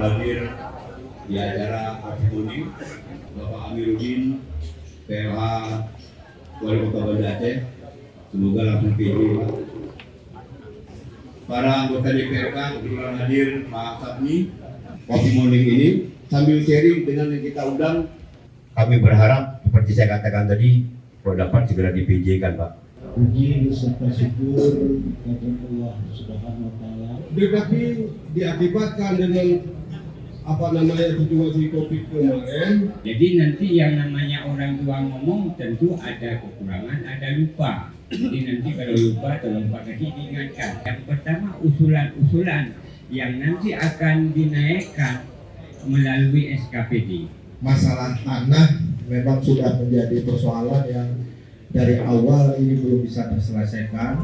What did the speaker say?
hadir di acara Akimoni, Bapak Amiruddin, PLH Wali Kota Banda Aceh. Semoga langsung PJ. Para anggota DPRK kebetulan hadir, Pak Sapni, Coffee Morning ini sambil sharing dengan yang kita undang. Kami berharap seperti saya katakan tadi, kalau dapat segera di PJ kan Pak. Puji serta syukur kepada Allah Subhanahu wa taala. Tetapi diakibatkan dengan situasi Covid kemarin. Jadi nanti yang namanya orang tua ngomong tentu ada kekurangan, ada lupa. Jadi nanti kalau lupa tolong Pak Kaki diingatkan. Yang pertama usulan-usulan yang nanti akan dinaikkan melalui SKPD. Masalah tanah memang sudah menjadi persoalan yang dari awal ini belum bisa terselesaikan.